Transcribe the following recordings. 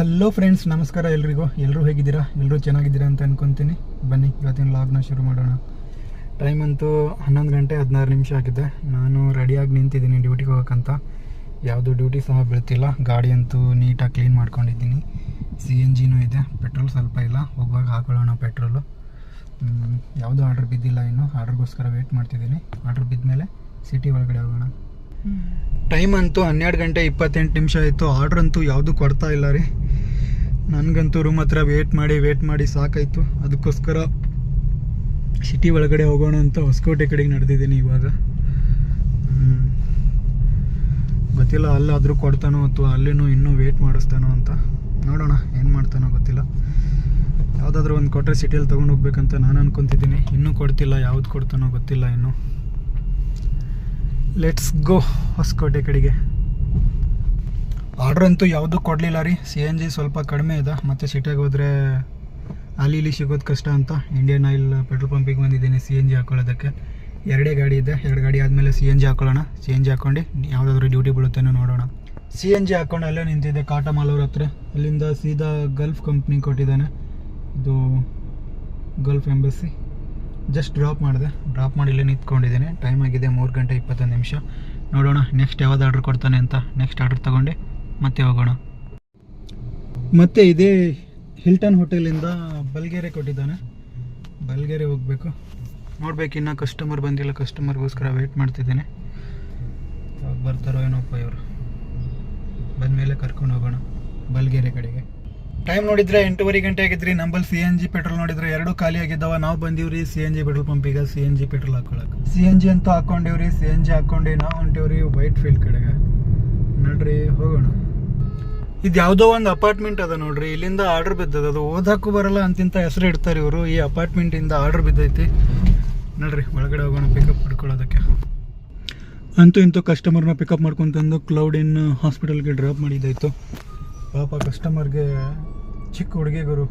Hello friends, ನಮಸ್ಕಾರ ಎಲ್ರಿಗೂ. ಎಲ್ಲರೂ ಹೇಗಿದ್ದೀರಾ? ಎಲ್ಲರೂ ಚೆನ್ನಾಗಿದ್ದೀರಾ ಅಂತ ಅನ್ಕೊತೀನಿ. ಬನ್ನಿ ಇವತ್ತಿನ ಲಾಗ್ನ ಶುರು ಮಾಡೋಣ. ಟೈಮ್ ಅಂತೂ 11 ಗಂಟೆ 16 ನಿಮಿಷ ಆಗಿದೆ. ನಾನು ರೆಡಿಯಾಗಿ ನಿಂತಿದ್ದೀನಿ ಡ್ಯೂಟಿಗೆ ಹೋಗೋಕ್ಕಂತ. ಯಾವುದು ಡ್ಯೂಟಿ ಸಹ ಬೀಳ್ತಿಲ್ಲ. ಗಾಡಿ ಅಂತೂ ನೀಟಾಗಿ ಕ್ಲೀನ್ ಮಾಡ್ಕೊಂಡಿದ್ದೀನಿ. CNG ಇದೆ, ಪೆಟ್ರೋಲ್ ಸ್ವಲ್ಪ ಇಲ್ಲ. ಹೋಗುವಾಗ ಹಾಕೊಳ್ಳೋಣ ಪೆಟ್ರೋಲು. ಯಾವುದೂ ಆರ್ಡ್ರ್ ಬಿದ್ದಿಲ್ಲ ಇನ್ನು. ಆರ್ಡ್ರಿಗೋಸ್ಕರ ವೆಯ್ಟ್ ಮಾಡ್ತಿದ್ದೀನಿ. ಆರ್ಡ್ರ್ ಬಿದ್ದ ಮೇಲೆ ಸಿಟಿ ಒಳಗಡೆ ಹೋಗೋಣ. ಟೈಮ್ ಅಂತೂ 12 ಗಂಟೆ 28 ನಿಮಿಷ ಆಯಿತು. ಆರ್ಡ್ರ್ ಅಂತೂ ಯಾವುದೂ ಕೊಡ್ತಾ ಇಲ್ಲ ರೀ. ನನಗಂತೂ ರೂಮ್ ಹತ್ರ ವೇಟ್ ಮಾಡಿ ಸಾಕಾಯಿತು. ಅದಕ್ಕೋಸ್ಕರ ಸಿಟಿ ಒಳಗಡೆ ಹೋಗೋಣ ಅಂತ ಹೊಸಕೋಟೆ ಕಡೆಗೆ ನಡೆದಿದ್ದೀನಿ ಇವಾಗ. ಗೊತ್ತಿಲ್ಲ ಅಲ್ಲಾದರೂ ಕೊಡ್ತಾನೋ ಅಥವಾ ಅಲ್ಲಿನೂ ಇನ್ನೂ ವೇಟ್ ಮಾಡಿಸ್ತಾನೋ ಅಂತ. ನೋಡೋಣ ಏನು ಮಾಡ್ತಾನೋ ಗೊತ್ತಿಲ್ಲ. ಯಾವುದಾದ್ರೂ ಒಂದು ಕೊಟ್ಟರೆ ಸಿಟಿಯಲ್ಲಿ ತೊಗೊಂಡು ಹೋಗ್ಬೇಕಂತ ನಾನು ಅನ್ಕೊತಿದ್ದೀನಿ. ಇನ್ನೂ ಕೊಡ್ತಿಲ್ಲ, ಯಾವ್ದು ಕೊಡ್ತಾನೋ ಗೊತ್ತಿಲ್ಲ ಇನ್ನು. ಲೆಟ್ಸ್ ಗೋ ಹೊಸಕೋಟೆ ಕಡೆಗೆ. ಆರ್ಡ್ರ್ ಅಂತೂ ಯಾವುದೂ ಕೊಡಲಿಲ್ಲ ರೀ. CNG ಸ್ವಲ್ಪ ಕಡಿಮೆ ಇದೆ. ಮತ್ತು ಸಿಟಿಯಾಗಿ ಹೋದರೆ ಅಲ್ಲಿ ಇಲ್ಲಿ ಸಿಗೋದು ಕಷ್ಟ ಅಂತ ಇಂಡಿಯನ್ ಆಯಿಲ್ ಪೆಟ್ರೋಲ್ ಪಂಪಿಗೆ ಬಂದಿದ್ದೀನಿ CNG ಹಾಕೊಳ್ಳೋದಕ್ಕೆ. 2 ಗಾಡಿ ಇದೆ. 2 ಗಾಡಿ ಆದಮೇಲೆ CNG ಹಾಕೊಳ್ಳೋಣ. CNG ಹಾಕ್ಕೊಂಡು ಯಾವುದಾದ್ರೂ ಡ್ಯೂಟಿ ಬೀಳುತ್ತೇನೋ ನೋಡೋಣ. CNG ಹಾಕ್ಕೊಂಡು ಅಲ್ಲೇ ನಿಂತಿದೆ ಕಾಟಾ ಮಾಲ್ ಅವ್ರ ಹತ್ರ. ಅಲ್ಲಿಂದ ಸೀದಾ ಗಲ್ಫ್ ಕಂಪ್ನಿ ಕೊಟ್ಟಿದ್ದಾನೆ. ಇದು ಗಲ್ಫ್ ಎಂಬಸಿ. ಜಸ್ಟ್ ಡ್ರಾಪ್ ಮಾಡಿ ಇಲ್ಲೇ ನಿಂತ್ಕೊಂಡಿದ್ದೇನೆ. ಟೈಮ್ ಆಗಿದೆ 3 ಗಂಟೆ 21 ನಿಮಿಷ. ನೋಡೋಣ ನೆಕ್ಸ್ಟ್ ಯಾವ್ದು ಆರ್ಡ್ರ್ ಕೊಡ್ತಾನೆ ಅಂತ. ನೆಕ್ಸ್ಟ್ ಆರ್ಡ್ರ್ ತೊಗೊಂಡು ಮತ್ತೆ ಹೋಗೋಣ. ಮತ್ತೆ ಇದೇ ಹಿಲ್ಟನ್ ಹೋಟೆಲಿಂದ ಬಲ್ಗೆರೆ ಕೊಟ್ಟಿದ್ದಾನೆ. ಬಲ್ಗೆರೆ ಹೋಗಬೇಕು. ನೋಡ್ಬೇಕು, ಇನ್ನೂ ಕಸ್ಟಮರ್ ಬಂದಿಲ್ಲ. ಕಸ್ಟಮರ್ಗೋಸ್ಕರ ವೆಯ್ಟ್ ಮಾಡ್ತಿದ್ದೇನೆ. ಯಾವಾಗ ಬರ್ತಾರೋ ಏನೋಪ್ಪ ಇವರು. ಬಂದಮೇಲೆ ಕರ್ಕೊಂಡು ಹೋಗೋಣ ಬಲ್ಗೆರೆ ಕಡೆಗೆ. ಟೈಮ್ ನೋಡಿದರೆ 8:30 ಗಂಟೆ ಆಗಿದ್ರಿ. ನಂಬಲ್ಲಿ CNG ಪೆಟ್ರೋಲ್ ನೋಡಿದರೆ 2 ಖಾಲಿ ಆಗಿದ್ದಾವೆ. ನಾವು ಬಂದೀವ್ರಿ CNG ಪೆಟ್ರೋಲ್ ಪಂಪಿಗೆ CNG ಪೆಟ್ರೋಲ್ ಹಾಕೊಳಕ್ಕೆ. CNG ಅಂತೂ ಹಾಕ್ಕೊಂಡಿವ್ರಿ. CNG ಹಾಕ್ಕೊಂಡು ನಾವು ಹೊಂಟಿವ್ರಿ ವೈಟ್ ಫೀಲ್ಡ್ ಕಡೆಗೆ. ನೋಡ್ರಿ ಹೋಗೋಣ. ಇದು ಯಾವುದೋ ಒಂದು ಅಪಾರ್ಟ್ಮೆಂಟ್ ಅದ ನೋಡ್ರಿ. ಇಲ್ಲಿಂದ ಆರ್ಡ್ರ್ ಬಿದ್ದದ. ಅದು ಓದಕ್ಕೂ ಬರಲ್ಲ ಅಂತಿಂತ ಹೆಸರು ಇಡ್ತಾರೆ ಇವರು. ಈ ಅಪಾರ್ಟ್ಮೆಂಟಿಂದ ಆರ್ಡ್ರ್ ಬಿದ್ದೈತಿ. ನೋಡ್ರಿ ಒಳಗಡೆ ಹೋಗೋಣ ಪಿಕಪ್ ಮಾಡ್ಕೊಳ್ಳೋದಕ್ಕೆ. ಅಂತೂ ಇಂತೂ ಕಸ್ಟಮರ್ನ ಪಿಕಪ್ ಮಾಡ್ಕೊಂತಂದು ಕ್ಲೌಡಿನ್ ಹಾಸ್ಪಿಟಲ್ಗೆ ಡ್ರಾಪ್ ಮಾಡಿದ್ದಾಯಿತು. ಪಾಪ ಕಸ್ಟಮರ್ಗೆ ಚಿಕ್ಕ ಹುಡುಗಿಗರು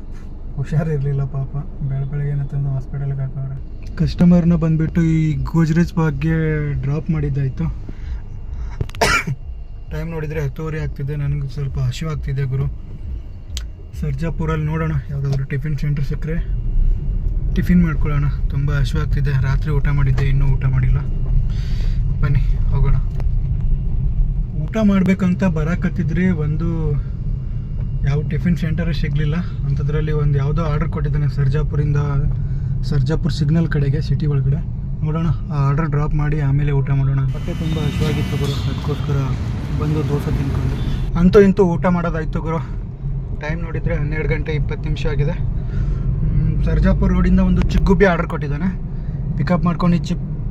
ಹುಷಾರಿರಲಿಲ್ಲ ಪಾಪ. ಬೆಳಗ್ಗೆನೆ ತಂದು ಹಾಸ್ಪಿಟಲ್ಗೆ ಹಾಕೋರು. ಕಸ್ಟಮರ್ನ ಬಂದುಬಿಟ್ಟು ಈ ಗೋಜ್ರೇಜ್ ಬಾಗ್ಗೆ ಡ್ರಾಪ್ ಮಾಡಿದ್ದಾಯಿತು. ಟೈಮ್ ನೋಡಿದರೆ 10:30 ಆಗ್ತಿದೆ. ನನಗೆ ಸ್ವಲ್ಪ ಹಸಿವಾಗ್ತಿದೆ ಗುರು. ಸರ್ಜಾಪುರಲ್ಲಿ ನೋಡೋಣ ಯಾವುದಾದ್ರೂ ಟಿಫಿನ್ ಸೆಂಟರ್ ಸಿಕ್ಕರೆ ಟಿಫಿನ್ ಮಾಡ್ಕೊಳ್ಳೋಣ. ತುಂಬ ಹಸಿವಾಗ್ತಿದೆ. ರಾತ್ರಿ ಊಟ ಮಾಡಿದ್ದೆ, ಇನ್ನೂ ಊಟ ಮಾಡಿಲ್ಲ. ಬನ್ನಿ ಹೋಗೋಣ. ಊಟ ಮಾಡಬೇಕಂತ ಬರಕತ್ತಿದ್ರಿ. ಒಂದು ಯಾವ ಟಿಫಿನ್ ಸೆಂಟರೇ ಸಿಗಲಿಲ್ಲ. ಅಂಥದ್ರಲ್ಲಿ ಒಂದು ಯಾವುದೋ ಆರ್ಡ್ರ್ ಕೊಟ್ಟಿದ್ದಾನೆ ಸರ್ಜಾಪುರ್ ಸಿಗ್ನಲ್ ಕಡೆಗೆ, ಸಿಟಿ ಒಳಗಡೆ. ನೋಡೋಣ ಆ ಆರ್ಡ್ರ್ ಡ್ರಾಪ್ ಮಾಡಿ ಆಮೇಲೆ ಊಟ ಮಾಡೋಣ. ಹೊಟ್ಟೆ ತುಂಬ ಹಸಿವಾಗಿತ್ತು ಗುರು. ಅದಕ್ಕೋಸ್ಕರ ಬಂದು ದೋಸೆ ತಿನ್ಕೊಂಡು ಅಂತೂ ಇಂತೂ ಊಟ ಮಾಡೋದಾಯ್ತು ಗುರು. ಟೈಮ್ ನೋಡಿದರೆ 12 ಗಂಟೆ 20 ನಿಮಿಷ ಆಗಿದೆ. ಸರ್ಜಾಪುರ್ ರೋಡಿಂದ ಒಂದು ಚಿಕ್ಕಗುಬ್ಬಿ ಆರ್ಡ್ರ್ ಕೊಟ್ಟಿದ್ದಾನೆ. ಪಿಕಪ್ ಮಾಡ್ಕೊಂಡು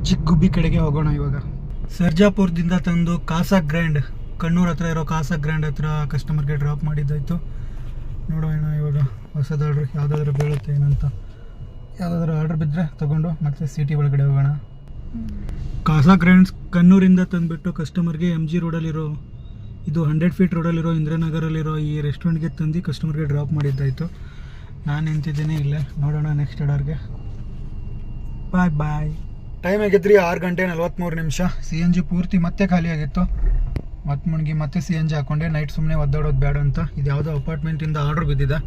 ಚಿಕ್ಕಗುಬ್ಬಿ ಕಡೆಗೆ ಹೋಗೋಣ ಇವಾಗ. ಸರ್ಜಾಪುರದಿಂದ ತಂದು ಕಾಸಾ ಗ್ರ್ಯಾಂಡ್, ಕಣ್ಣೂರು ಹತ್ರ ಇರೋ ಕಾಸಾ ಗ್ರ್ಯಾಂಡ್ ಹತ್ರ ಕಸ್ಟಮರ್ಗೆ ಡ್ರಾಪ್ ಮಾಡಿದ್ದಾಯಿತು. ನೋಡೋಣ ಇವಾಗ ಹೊಸದು ಆರ್ಡ್ರ್ ಯಾವುದಾದ್ರೂ ಬೀಳುತ್ತೆ ಏನಂತ. ಯಾವುದಾದ್ರೂ ಆರ್ಡ್ರ್ ಬಿದ್ದರೆ ತೊಗೊಂಡು ಮತ್ತೆ ಸಿಟಿ ಒಳಗಡೆ ಹೋಗೋಣ. ಕಾಸಾ ಗ್ರ್ಯಾಂಡ್ಸ್ ಕಣ್ಣೂರಿಂದ ತಂದುಬಿಟ್ಟು ಕಸ್ಟಮರ್ಗೆ MG ರೋಡಲ್ಲಿರೋ, ಇದು 100 ಫೀಟ್ ರೋಡಲ್ಲಿರೋ ಇಂದ್ರನಗರಲ್ಲಿರೋ ಈ ರೆಸ್ಟೋರೆಂಟ್ಗೆ ತಂದು ಕಸ್ಟಮರ್ಗೆ ಡ್ರಾಪ್ ಮಾಡಿದ್ದಾಯಿತು. ನಾನು ನಿಂತಿದ್ದೀನಿ ಇಲ್ಲೇ. ನೋಡೋಣ ನೆಕ್ಸ್ಟ್ ಆರ್ಡರ್ಗೆ. ಬಾಯ್. ಟೈಮ್ ಆಗಿದ್ರಿ 6 ಗಂಟೆ 43 ನಿಮಿಷ. CNG ಪೂರ್ತಿ ಮತ್ತೆ ಖಾಲಿ ಆಗಿತ್ತು. ಮತ್ತೆ CNG ಹಾಕ್ಕೊಂಡೆ. ನೈಟ್ ಸುಮ್ಮನೆ ಒದ್ದಾಡೋದು ಬೇಡ ಅಂತ. ಇದು ಯಾವುದೋ ಅಪಾರ್ಟ್ಮೆಂಟಿಂದ ಆರ್ಡ್ರ್ ಬಿದ್ದಿದೆ.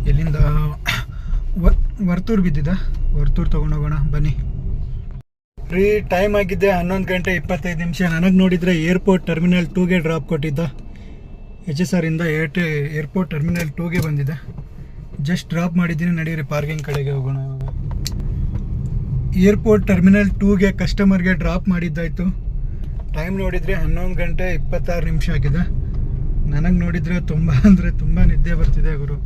ಎಲ್ಲಿಂದ ವರ್ತೂರು ಬಿದ್ದಿದೆ. ವರ್ತೂರು ತೊಗೊಂಡೋಗೋಣ ಬನ್ನಿ. ಟೈಮ್ ಆಗಿದ್ದೆ 11 ಗಂಟೆ 25 ನಿಮಿಷ. ನನಗೆ ನೋಡಿದರೆ ಏರ್ಪೋರ್ಟ್ ಟರ್ಮಿನಲ್ 2ಗೆ ಡ್ರಾಪ್ ಕೊಟ್ಟಿದ್ದ. HSR ಇಂದ ಏರ್ಪೋರ್ಟ್ ಟರ್ಮಿನಲ್ 2ಗೆ ಬಂದಿದೆ. ಜಸ್ಟ್ ಡ್ರಾಪ್ ಮಾಡಿದ್ದೀನಿ. ನಡೀರಿ ಪಾರ್ಕಿಂಗ್ ಕಡೆಗೆ ಹೋಗೋಣ ಇವಾಗ. ಏರ್ಪೋರ್ಟ್ ಟರ್ಮಿನಲ್ 2ಗೆ ಕಸ್ಟಮರ್ಗೆ ಡ್ರಾಪ್ ಮಾಡಿದ್ದಾಯಿತು. ಟೈಮ್ ನೋಡಿದರೆ 11 ಗಂಟೆ 26 ನಿಮಿಷ ಆಗಿದೆ. ನನಗೆ ನೋಡಿದರೆ ತುಂಬ ನಿದ್ದೆ ಬರ್ತಿದೆ ಗುರು.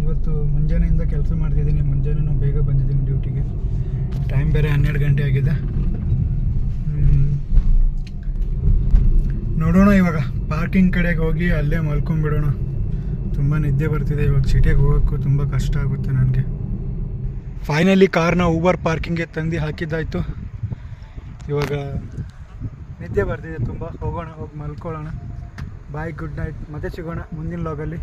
ಇವತ್ತು ಮುಂಜಾನೆಯಿಂದ ಕೆಲಸ ಮಾಡ್ತಿದ್ದೀನಿ. ಮುಂಜಾನೆ ಬೇಗ ಬಂದಿದ್ದೀನಿ ಡ್ಯೂಟಿಗೆ. ಟೈಮ್ ಬೇರೆ 12 ಗಂಟೆ ಆಗಿದೆ. ನೋಡೋಣ ಇವಾಗ ಪಾರ್ಕಿಂಗ್ ಕಡೆಗೆ ಹೋಗಿ ಅಲ್ಲೇ ಮಲ್ಕೊಂಡ್ಬಿಡೋಣ. ತುಂಬ ನಿದ್ದೆ ಬರ್ತಿದೆ. ಇವಾಗ ಸಿಟಿಗೆ ಹೋಗೋಕ್ಕೂ ತುಂಬ ಕಷ್ಟ ಆಗುತ್ತೆ ನನಗೆ. ಫೈನಲಿ ಕಾರ್ನ ಊಬರ್ ಪಾರ್ಕಿಂಗ್ಗೆ ತಂದು ಹಾಕಿದ್ದಾಯಿತು. ಇವಾಗ ನಿದ್ದೆ ಬರ್ತಿದೆ ತುಂಬ. ಹೋಗೋಣ, ಹೋಗಿ ಮಲ್ಕೊಳ್ಳೋಣ. ಬಾಯ್, ಗುಡ್ ನೈಟ್. ಮತ್ತೆ ಸಿಗೋಣ ಮುಂದಿನ ಲಾಗಲ್ಲಿ.